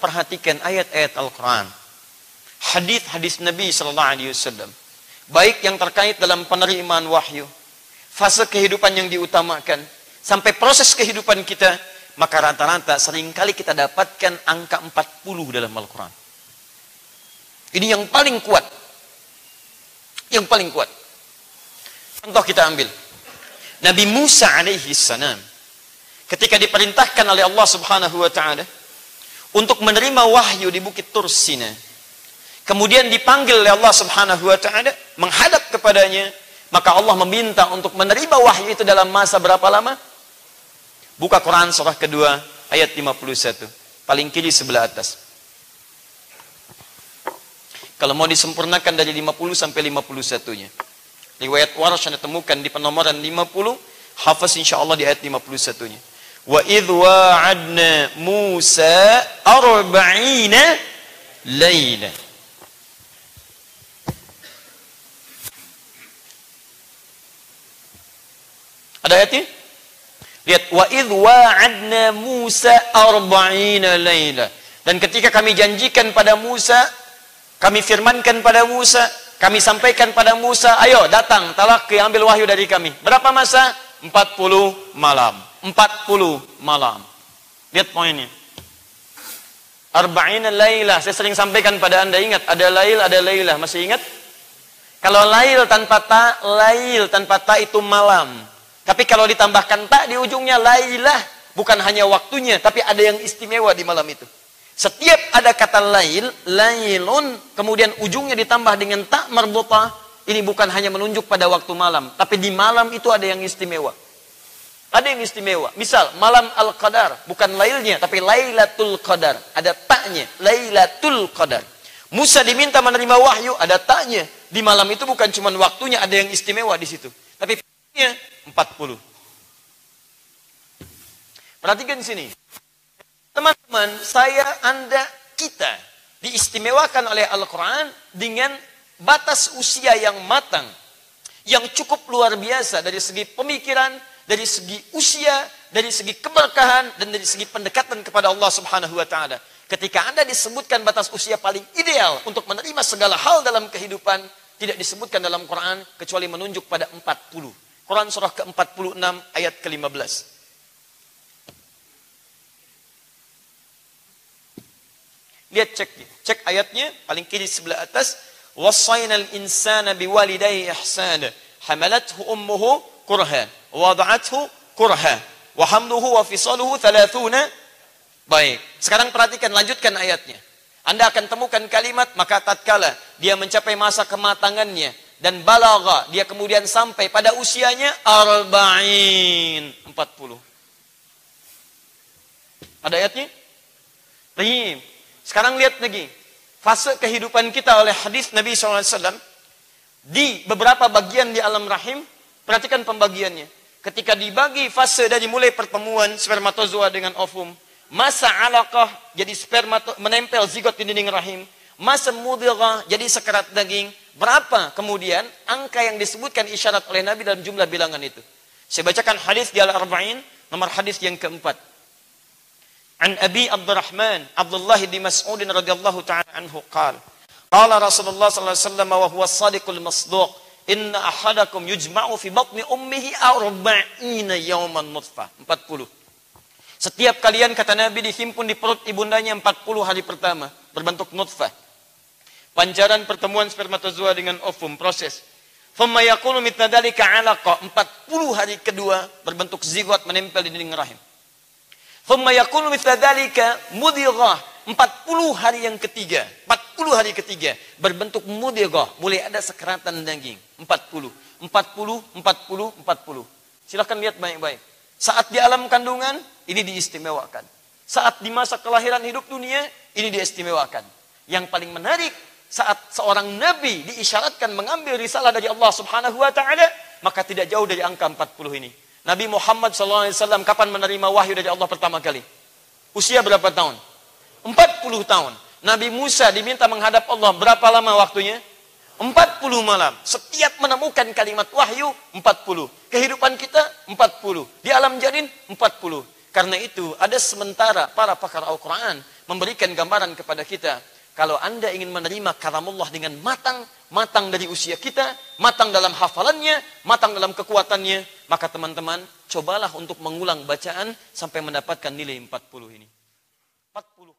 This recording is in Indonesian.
memperhatikan ayat-ayat Al-Quran, hadis-hadis Nabi Sallallahu Alaihi Wasallam, baik yang terkait dalam penerimaan wahyu, fase kehidupan yang diutamakan, sampai proses kehidupan kita, maka rata-rata seringkali kita dapatkan angka 40 dalam Al-Quran. Ini yang paling kuat. Yang paling kuat. Contoh kita ambil. Nabi Musa alaihi salam, ketika diperintahkan oleh Allah Subhanahu wa taala untuk menerima wahyu di Bukit Tur Sina, kemudian dipanggil oleh Allah Subhanahu wa taala menghadap kepadanya, maka Allah meminta untuk menerima wahyu itu dalam masa berapa lama? Buka Quran surah kedua ayat 51, paling kiri sebelah atas. Kalau mau disempurnakan dari 50 sampai 51-nya. Riwayat Warsh Anda temukan di penomoran 50, hafaz insyaallah di ayat 51-nya. Wa idh wa'adna Musa 40 laila. Ada ayatnya? Lihat, wa idh wa'adna Musa 40 laila. Dan ketika kami janjikan pada Musa, kami firmankan pada Musa, kami sampaikan pada Musa, ayo datang, talaqi, ambil wahyu dari kami. Berapa masa? 40 malam. 40 malam. Lihat poinnya. 40 laila. Saya sering sampaikan pada Anda, ingat, ada lail, ada laila. Masih ingat? Kalau lail tanpa ta itu malam. Tapi kalau ditambahkan ta di ujungnya lailah, bukan hanya waktunya, tapi ada yang istimewa di malam itu. Setiap ada kata lail, lailun, kemudian ujungnya ditambah dengan ta marbutah, ini bukan hanya menunjuk pada waktu malam, tapi di malam itu ada yang istimewa. Ada yang istimewa. Misal, malam Al-Qadar, bukan lailnya, tapi Lailatul Qadar. Ada ta'nya, Lailatul Qadar. Musa diminta menerima wahyu, ada ta'nya. Di malam itu bukan cuma waktunya, ada yang istimewa di situ. Tapi 40. Perhatikan sini. Teman-teman, saya, Anda, kita diistimewakan oleh Al-Quran dengan batas usia yang matang, yang cukup luar biasa dari segi pemikiran, dari segi usia, dari segi keberkahan, dan dari segi pendekatan kepada Allah Subhanahu wa taala. Ketika Anda disebutkan batas usia paling ideal untuk menerima segala hal dalam kehidupan, tidak disebutkan dalam Quran kecuali menunjuk pada 40. Quran surah ke-46 ayat ke-15. Lihat, cek ayatnya paling kiri sebelah atas. Wassaynal insana biwalidayhi ihsana hamalathu ummuhu kurha wada'athu kurha wa hamluhu wa fisaluhu 30. Baik, sekarang perhatikan, lanjutkan ayatnya. Anda akan temukan kalimat, maka tatkala dia mencapai masa kematangannya dan balagha, dia kemudian sampai pada usianya 40. Ada ayatnya? Baik. Sekarang lihat lagi, fase kehidupan kita oleh hadis Nabi SAW, di beberapa bagian di alam rahim, perhatikan pembagiannya. Ketika dibagi fase dari mulai pertemuan spermatozoa dengan ovum, masa alaqah, jadi sperma menempel zigot di dinding rahim, masa mudghah, jadi sekerat daging, berapa kemudian angka yang disebutkan isyarat oleh Nabi dalam jumlah bilangan itu. Saya bacakan hadis di Al-Arba'in, nomor hadis yang keempat. An Abi Abdurrahman Abdullah bin Mas'ud radhiyallahu ta'ala anhu qala qala Rasulullah sallallahu alaihi wasallam wa huwa as-sadiqul masduq inna ahadakum yujma'u fi batni ummihi 40 yawman nutfah. 40. Setiap kalian, kata Nabi, dihimpun di perut ibundanya 40 hari pertama berbentuk nutfah. Pancaran pertemuan spermatozoa dengan ovum, proses. Thumma yakunu mithla dzalika 'alaqa, 40 hari kedua berbentuk zigot menempel di dinding rahim. Thumma yakunu mithla dzalika mudghah, 40 hari yang ketiga, 40 hari ketiga berbentuk mudghah, mulai ada sekeratan daging. 40. Silakan lihat baik-baik. Saat di alam kandungan ini diistimewakan. Saat di masa kelahiran hidup dunia ini diistimewakan. Yang paling menarik, saat seorang nabi diisyaratkan mengambil risalah dari Allah Subhanahu wa taala, maka tidak jauh dari angka 40 ini. Nabi Muhammad SAW kapan menerima wahyu dari Allah pertama kali? Usia berapa tahun? 40 tahun. Nabi Musa diminta menghadap Allah berapa lama waktunya? 40 malam. Setiap menemukan kalimat wahyu 40. Kehidupan kita 40. Di alam janin 40. Karena itu, ada sementara para pakar Al-Quran memberikan gambaran kepada kita. Kalau Anda ingin menerima kalamullah dengan matang, matang dari usia kita, matang dalam hafalannya, matang dalam kekuatannya, maka teman-teman, cobalah untuk mengulang bacaan sampai mendapatkan nilai 40 ini. 40